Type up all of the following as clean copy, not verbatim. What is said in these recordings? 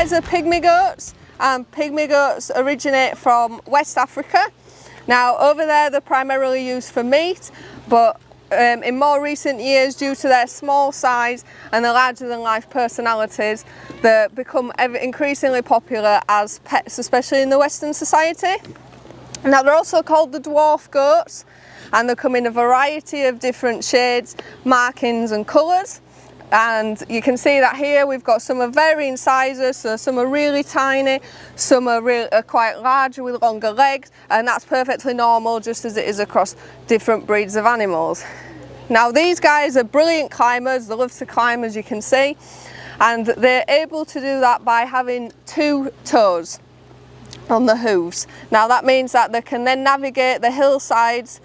guys are pygmy goats, and pygmy goats originate from West Africa. Now over there they're primarily used for meat, but in more recent years, due to their small size and their larger than life personalities, they become increasingly popular as pets, especially in the Western society. Now they're also called the dwarf goats, and they come in a variety of different shades, markings and colours. And you can see that here we've got some of varying sizes, so some are really tiny, some are quite larger with longer legs, and that's perfectly normal, just as it is across different breeds of animals. Now these guys are brilliant climbers, they love to climb, as you can see, and they're able to do that by having 2 toes on the hooves. Now that means that they can then navigate the hillsides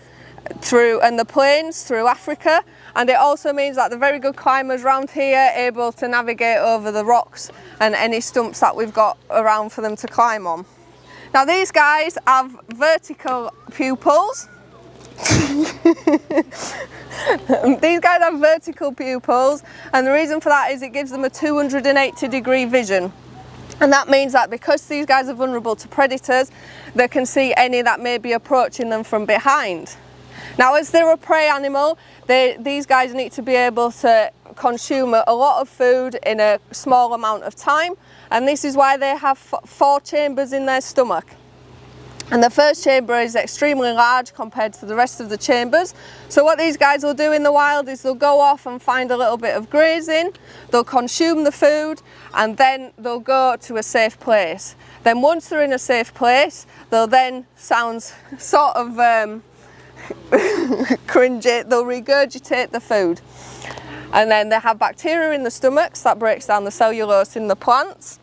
and the plains through Africa, and it also means that the very good climbers around here are able to navigate over the rocks and any stumps that we've got around for them to climb on. Now these guys have vertical pupils. These guys have vertical pupils, and the reason for that is it gives them a 280-degree vision. And that means that because these guys are vulnerable to predators, they can see any that may be approaching them from behind. Now as they're a prey animal, these guys need to be able to consume a lot of food in a small amount of time, and this is why they have 4 chambers in their stomach. And the first chamber is extremely large compared to the rest of the chambers. So what these guys will do in the wild is they'll go off and find a little bit of grazing, they'll consume the food, and then they'll go to a safe place. Then once they're in a safe place, they'll then, sounds sort of cringy, they'll regurgitate the food. And then they have bacteria in the stomachs that breaks down the cellulose in the plants.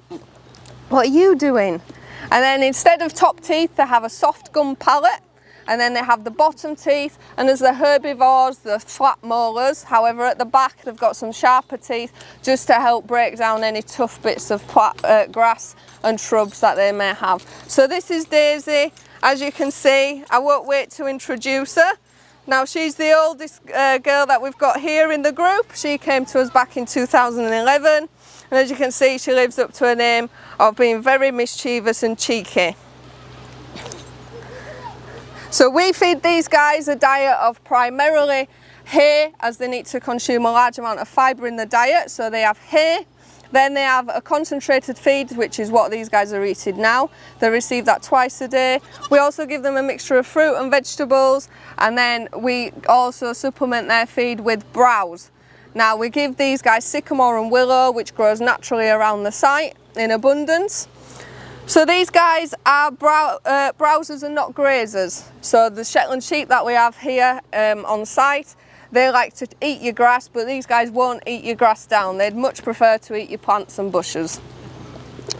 What are you doing? And then instead of top teeth, they have a soft gum palate, and then they have the bottom teeth, and as the herbivores, the flat molars. However, at the back they've got some sharper teeth just to help break down any tough bits of grass and shrubs that they may have. So this is Daisy. As you can see, I won't wait to introduce her. Now she's the oldest girl that we've got here in the group. She came to us back in 2011. And as you can see, she lives up to her name of being very mischievous and cheeky. So we feed these guys a diet of primarily hay, as they need to consume a large amount of fibre in the diet. So they have hay, then they have a concentrated feed, which is what these guys are eating now. They receive that twice a day. We also give them a mixture of fruit and vegetables, and then we also supplement their feed with browse. Now we give these guys sycamore and willow, which grows naturally around the site in abundance. So these guys are browsers and not grazers. So the Shetland sheep that we have here on site, they like to eat your grass, but these guys won't eat your grass down. They'd much prefer to eat your plants and bushes.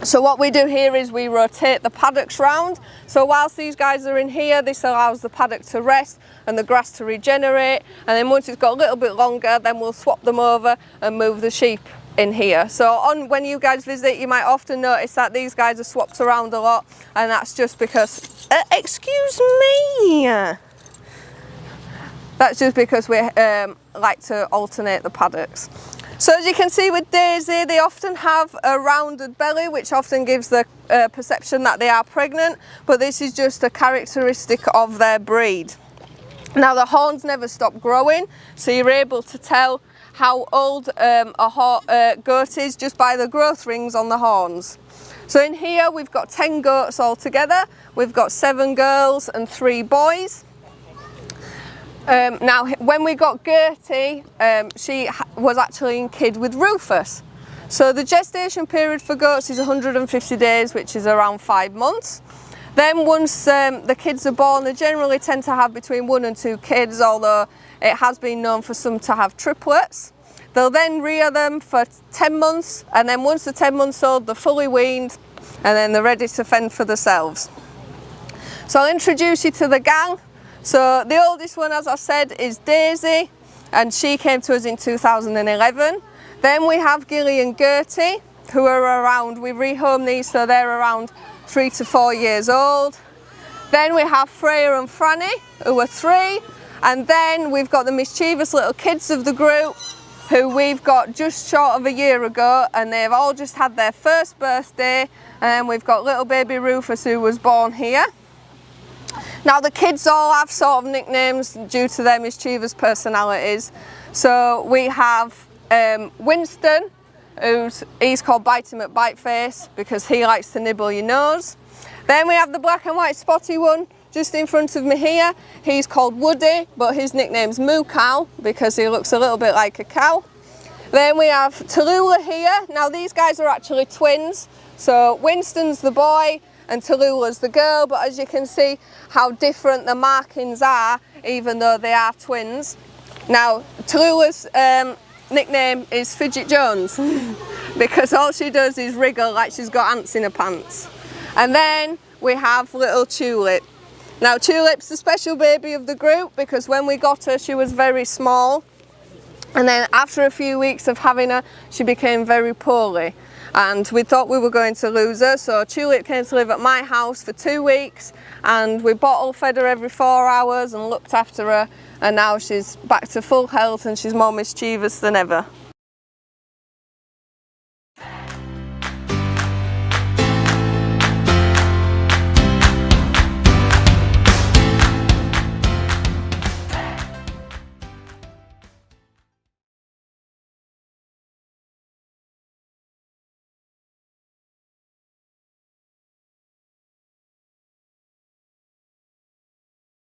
So what we do here is we rotate the paddocks round. So whilst these guys are in here, this allows the paddock to rest and the grass to regenerate. And then once it's got a little bit longer, then we'll swap them over and move the sheep in here. So when you guys visit, you might often notice that these guys are swapped around a lot, and that's just because, excuse me, that's just because we like to alternate the paddocks. So as you can see with Daisy, they often have a rounded belly, which often gives the perception that they are pregnant, but this is just a characteristic of their breed. Now the horns never stop growing, so you're able to tell how old a goat is just by the growth rings on the horns. So in here we've got 10 goats altogether. We've got 7 girls and 3 boys. Now when we got Gertie, she was actually in kid with Rufus. So the gestation period for goats is 150 days, which is around 5 months. Then once the kids are born, they generally tend to have between 1 and 2 kids, although it has been known for some to have triplets. They'll then rear them for 10 months, and then once they're 10 months old, they're fully weaned, and then they're ready to fend for themselves. So I'll introduce you to the gang. So the oldest one, as I said, is Daisy, and she came to us in 2011. Then we have Gilly and Gertie, who are around, we rehome these so they're around 3 to 4 years old. Then we have Freya and Franny, who are 3. And then we've got the mischievous little kids of the group, who we've got just short of a year ago, and they've all just had their first birthday. And we've got little baby Rufus, who was born here. Now the kids all have sort of nicknames due to their mischievous personalities. So we have Winston, he's called Bitey McBiteface because he likes to nibble your nose. Then we have the black and white spotty one just in front of me here. He's called Woody, but his nickname's Moo Cow because he looks a little bit like a cow. Then we have Tallulah here. Now these guys are actually twins. So Winston's the boy and Tallulah's the girl, but as you can see how different the markings are, even though they are twins. Now Tallulah's nickname is Fidget Jones because all she does is wriggle like she's got ants in her pants. And then we have little Tulip. Now Tulip's the special baby of the group because when we got her she was very small, and then after a few weeks of having her she became very poorly and we thought we were going to lose her, so Tulip came to live at my house for 2 weeks and we bottle fed her every 4 hours and looked after her, and now she's back to full health and she's more mischievous than ever.